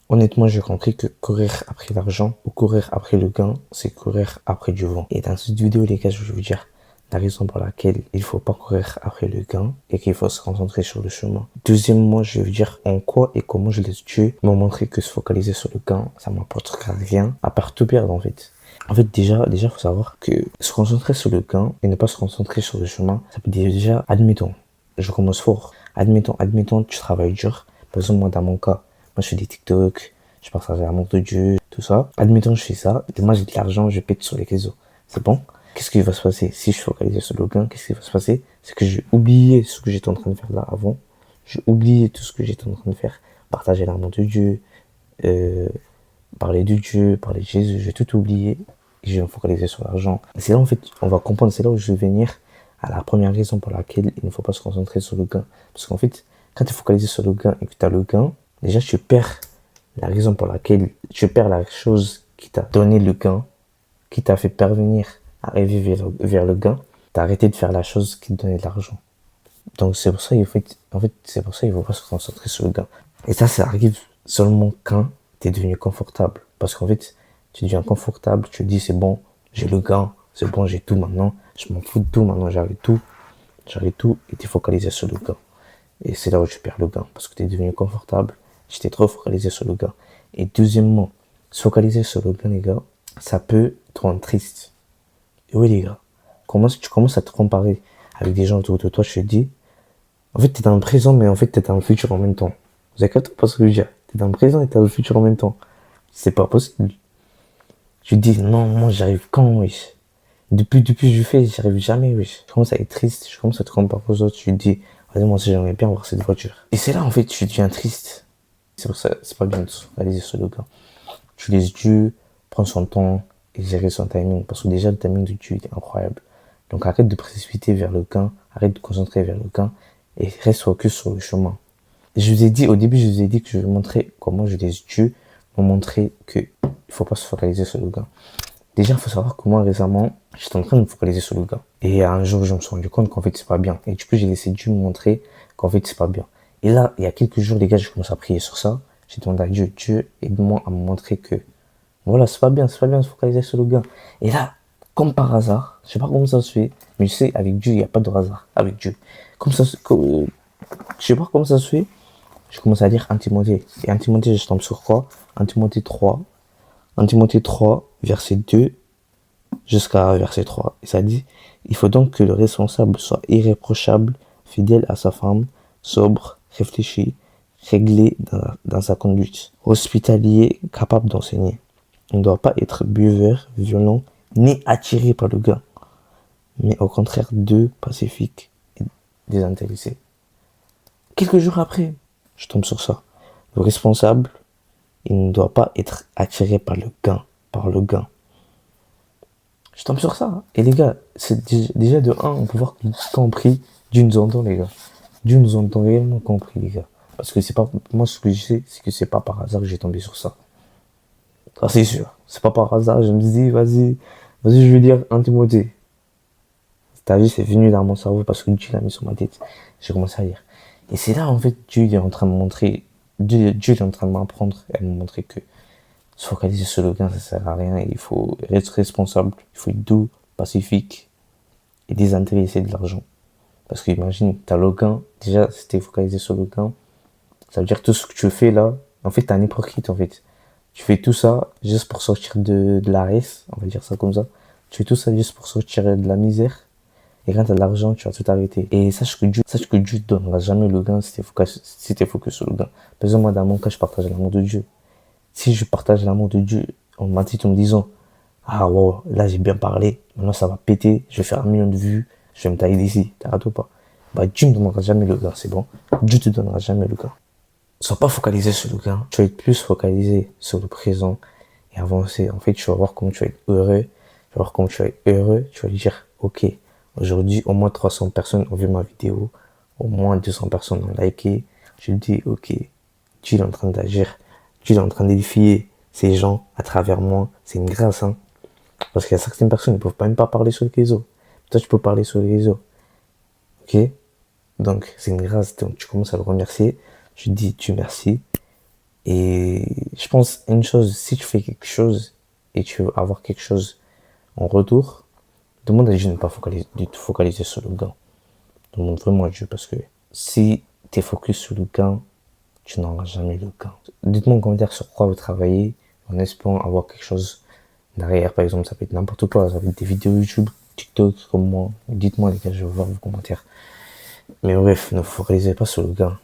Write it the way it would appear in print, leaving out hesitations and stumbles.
Honnêtement, j'ai compris que courir après l'argent ou courir après le gain, c'est courir après du vent. Et dans cette vidéo, les gars, je vais vous dire la raison pour laquelle il faut pas courir après le gain et qu'il faut se concentrer sur le chemin. Deuxièmement, je vais vous dire en quoi et comment je laisse Dieu me montrer que se focaliser sur le gain, ça m'apportera rien à part tout perdre en fait. En fait, déjà, faut savoir que se concentrer sur le gain et ne pas se concentrer sur le chemin, ça peut déjà, admettons, je commence fort. Admettons, tu travailles dur. Par exemple, moi, dans mon cas, moi, je fais des TikTok, je partage l'amour de Dieu, tout ça. Admettons, je fais ça, et moi, j'ai de l'argent, je pète sur les réseaux. C'est bon? Qu'est-ce qui va se passer? Si je focalise sur le gain, qu'est-ce qui va se passer? C'est que j'ai oublié ce que j'étais en train de faire là avant. J'ai oublié tout ce que j'étais en train de faire. Partager l'amour de Dieu, euh, parler de Dieu, parler de Jésus, j'ai tout oublié. Et je vais me focaliser sur l'argent. Et c'est là, en fait, on va comprendre, c'est là où je vais venir à la première raison pour laquelle il ne faut pas se concentrer sur le gain. Parce qu'en fait, quand tu es focalisé sur le gain et que tu as le gain, déjà tu perds la raison pour laquelle tu perds la chose qui t'a donné le gain, qui t'a fait parvenir à arriver vers le gain. Tu as arrêté de faire la chose qui te donnait de l'argent. Donc c'est pour ça, c'est pour ça qu'il ne faut pas se concentrer sur le gain. Et ça arrive seulement quand tu es devenu confortable. Parce qu'en fait, tu deviens confortable, tu te dis c'est bon, j'ai le gain, c'est bon, j'ai tout maintenant, je m'en fous de tout, maintenant j'arrête tout, et tu es focalisé sur le gain. Et c'est là où tu perds le gain, parce que tu es devenu confortable, j'étais trop focalisé sur le gain. Et deuxièmement, se focaliser sur le gain, les gars, ça peut te rendre triste. Et oui, les gars, tu commences à te comparer avec des gens autour de toi, je te dis, en fait, t'es dans le présent, mais en fait, t'es dans le futur en même temps. Vous avez capté pas ce que je veux dire? T'es dans le présent et t'es dans le futur en même temps. C'est pas possible. Je dis, non, moi, j'arrive quand, wesh? Depuis que je fais, j'y arrive jamais, wesh. Je commence à être triste, je commence à te comparer aux autres, je te dis, vas-y, moi aussi, j'aimerais bien avoir cette voiture. Et c'est là, en fait, tu deviens triste. C'est pour ça, c'est pas bien de se focaliser sur le gars. Tu laisses Dieu prendre son temps et gérer son timing. Parce que déjà, le timing de Dieu est incroyable. Donc arrête de précipiter vers le gain, arrête de concentrer vers le gain et reste focus sur le chemin. Je vous ai dit, au début, je vous ai dit que je vais montrer comment je laisse Dieu me montrer que il faut pas se focaliser sur le gain. Déjà, il faut savoir que moi, récemment, j'étais en train de me focaliser sur le gain. Et un jour, je me suis rendu compte qu'en fait, c'est pas bien. Et du coup, j'ai laissé Dieu me montrer qu'en fait, c'est pas bien. Et là, il y a quelques jours, les gars, j'ai commencé à prier sur ça. J'ai demandé à Dieu, Dieu, aide-moi à me montrer que, voilà, c'est pas bien de se focaliser sur le gain. Et là, comme par hasard, je sais pas comment ça se fait, mais je sais, avec Dieu, il n'y a pas de hasard. Avec Dieu. Je sais pas comment ça se fait, je commence à lire Timothée. Et Timothée, je tombe sur quoi? Timothée 3. Timothée 3, verset 2 jusqu'à verset 3. Et ça dit, il faut donc que le responsable soit irréprochable, fidèle à sa femme, sobre, réfléchi, réglé dans sa conduite, hospitalier, capable d'enseigner. On ne doit pas être buveur, violent, ni attiré par le gain, mais au contraire pacifique et désintéressé. Quelques jours après, je tombe sur ça. Le responsable, il ne doit pas être attiré par le gain. Je tombe sur ça. Et les gars, c'est déjà de un, on peut voir que compris, Dieu nous entend, les gars. Dieu nous entend réellement compris, les gars. Parce que c'est pas, moi, ce que je sais, c'est que c'est pas par hasard que j'ai tombé sur ça. Ça, c'est sûr. C'est pas par hasard, je me dis, vas-y, je vais dire Timothée. Ta vie, c'est venu dans mon cerveau parce que Dieu l'a mis sur ma tête. J'ai commencé à lire. Et c'est là, en fait, Dieu est en train de me montrer, Dieu est en train de m'apprendre et de me montrer que se focaliser sur le gain, ça sert à rien. Il faut être responsable, il faut être doux, pacifique et désintéressé de l'argent. Parce que imagine, t'as le gain, déjà, si t'es focalisé sur le gain, ça veut dire que tout ce que tu fais là, en fait, t'es un hypocrite, en fait. Tu fais tout ça juste pour sortir de la reste, on va dire ça comme ça. Tu fais tout ça juste pour sortir de la misère. Et quand t'as de l'argent, tu vas tout arrêter. Et sache que Dieu te donnera jamais le gain si t'es focus sur le gain. Par exemple, moi, dans mon cas, je partage l'amour de Dieu. Si je partage l'amour de Dieu, on m'a dit en me disant, ah wow, là j'ai bien parlé, maintenant ça va péter, je vais faire 1 million de vues, je vais me tailler d'ici, t'arrêtes ou pas? Bah Dieu ne me donnera jamais le gain, c'est bon. Dieu te donnera jamais le gain. Sois pas focalisé sur le gain, tu vas être plus focalisé sur le présent et avancer. En fait, tu vas voir comment tu vas être heureux, tu vas lui dire, ok, aujourd'hui au moins 300 personnes ont vu ma vidéo, au moins 200 personnes ont liké, je lui dis, ok, Dieu est en train d'agir. Dieu est en train d'édifier ces gens à travers moi. C'est une grâce, hein. Parce qu'il y a certaines personnes qui ne peuvent même pas parler sur les réseaux. Toi, tu peux parler sur les réseaux. Ok? Donc, c'est une grâce. Donc, tu commences à le remercier. Je dis Dieu merci. Et je pense une chose, si tu fais quelque chose et tu veux avoir quelque chose en retour, demande à Dieu de ne pas de te focaliser sur le gain. Demande vraiment à Dieu parce que si tu es focus sur le gain, tu n'auras jamais le gain. Dites-moi en commentaire sur quoi vous travaillez en espérant avoir quelque chose derrière. Par exemple, ça peut être n'importe quoi, ça peut être des vidéos YouTube, TikTok comme moi. Dites-moi les gars, je veux voir vos commentaires. Mais bref, ne vous focalisez pas sur le gain.